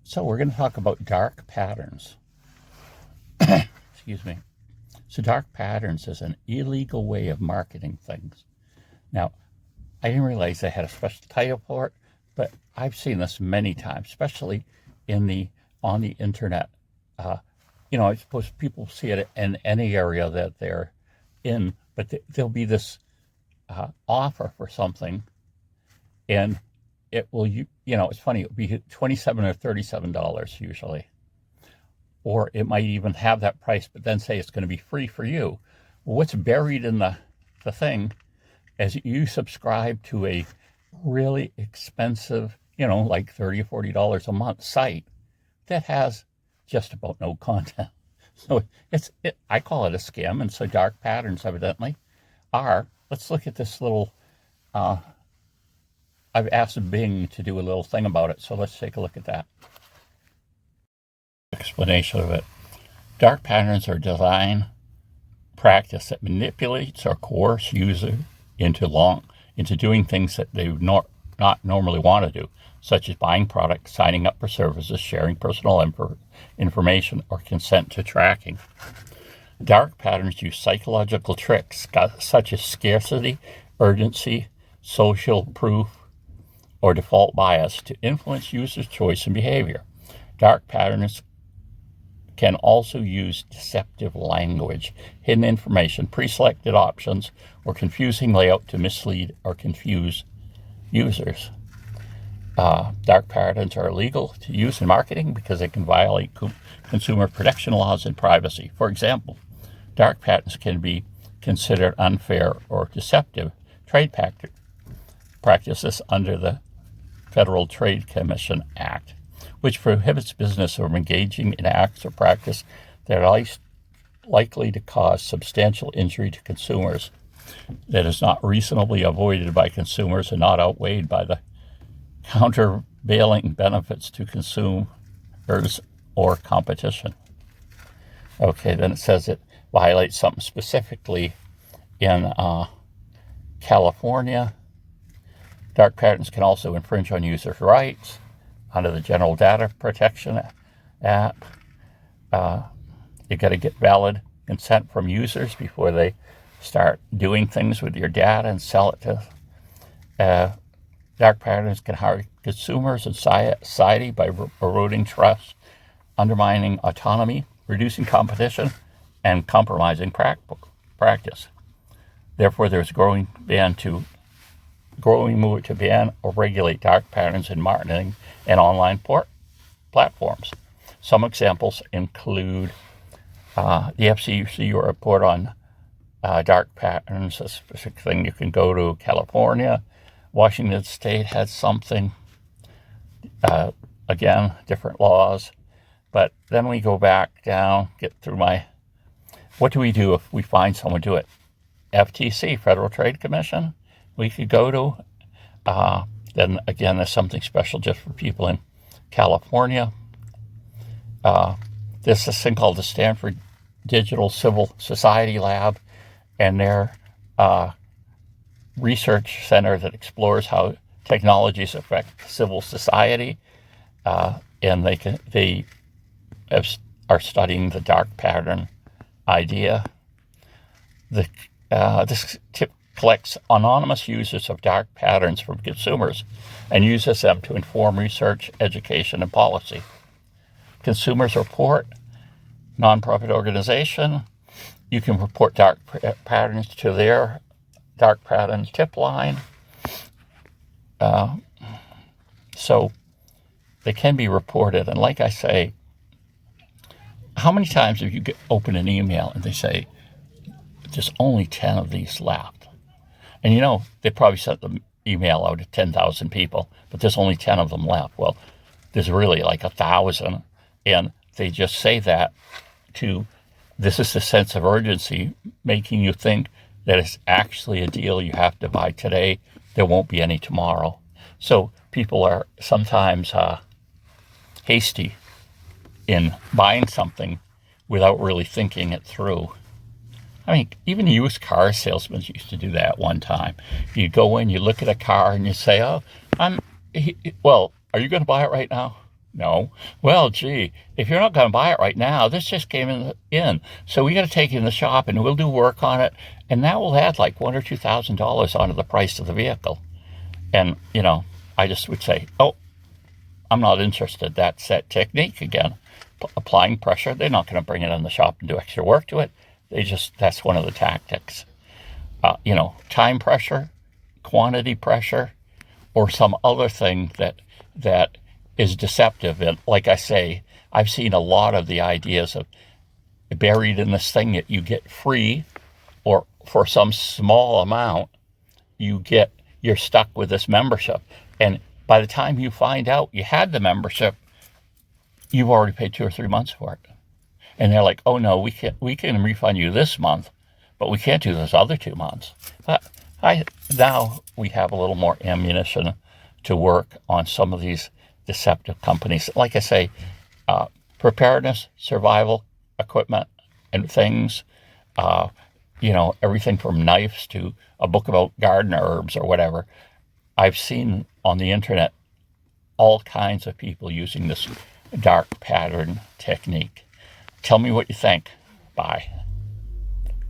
So we're going to talk about dark patterns. Excuse me. So dark patterns is an illegal way of marketing things. Now, I didn't realize they had a special title for it, but I've seen this many times, especially on the internet. I suppose people see it in any area that they're in, but there'll be this offer for something, and it will, it's funny, it'll be $27 or $37 usually. Or it might even have that price, but then say it's going to be free for you. Well, what's buried in the thing is you subscribe to a really expensive, like $30 or $40 a month site that has just about no content. So I call it a scam, and so dark patterns evidently are. Let's look at this little, I've asked Bing to do a little thing about it, so let's take a look at that. Explanation of it. Dark patterns are design practice that manipulates or coerces user into doing things that they would not normally want to do, such as buying products, signing up for services, sharing personal information, or consent to tracking. Dark patterns use psychological tricks such as scarcity, urgency, social proof, or default bias to influence users' choice and behavior. Dark patterns can also use deceptive language, hidden information, pre-selected options, or confusing layout to mislead or confuse users. Dark patterns are illegal to use in marketing because they can violate consumer protection laws and privacy. For example, dark patterns can be considered unfair or deceptive trade practices under the Federal Trade Commission Act, which prohibits business from engaging in acts or practice that are likely to cause substantial injury to consumers that is not reasonably avoided by consumers and not outweighed by the countervailing benefits to consumers or competition. Okay, then it says it violates something specifically in California. Dark patterns can also infringe on users' rights under the General Data Protection Act. You got to get valid consent from users before they start doing things with your data and sell it to. Dark patterns can harm consumers and society by eroding trust, undermining autonomy, reducing competition, and compromising practice. Therefore, there's a growing movement to ban or regulate dark patterns in marketing and online platforms. Some examples include the FCC report on dark patterns, a specific thing. You can go to California. Washington State had something. Again, different laws. But then we go back down, get through what do we do if we find someone do it? FTC, Federal Trade Commission, we could go to. Then again, there's something special just for people in California. There's this thing called the Stanford Digital Civil Society Lab, and their research center that explores how technologies affect civil society, and they are studying the dark pattern idea. This tip collects anonymous users of dark patterns from consumers and uses them to inform research, education, and policy. Consumers Report, nonprofit organization. You can report dark patterns to their dark patterns tip line. So they can be reported. And like I say, how many times have you open an email and they say, there's only 10 of these left? And they probably sent the email out to 10,000 people, but there's only 10 of them left. Well, there's really like 1,000. And they just say that this is the sense of urgency, making you think that it's actually a deal you have to buy today. There won't be any tomorrow. So people are sometimes hasty in buying something without really thinking it through. I mean, even used car salesmen used to do that one time. You go in, you look at a car, and you say, are you going to buy it right now? No. Well, gee, if you're not going to buy it right now, this just came in. So we got to take it in the shop and we'll do work on it. And that will add like $1,000 or $2,000 onto the price of the vehicle. And, I just would say, oh, I'm not interested. That's that technique again. Applying pressure. They're not going to bring it in the shop and do extra work to it. That's one of the tactics. Time pressure, quantity pressure, or some other thing that is deceptive. And like I say, I've seen a lot of the ideas of buried in this thing that you get free, or for some small amount, you're stuck with this membership. And by the time you find out you had the membership, you've already paid 2 or 3 months for it. And they're like, oh no, we can refund you this month, but we can't do those other 2 months. But now we have a little more ammunition to work on some of these deceptive companies. Like I say, preparedness, survival equipment and things, everything from knives to a book about garden herbs or whatever. I've seen on the internet all kinds of people using this dark pattern technique. Tell me what you think. Bye.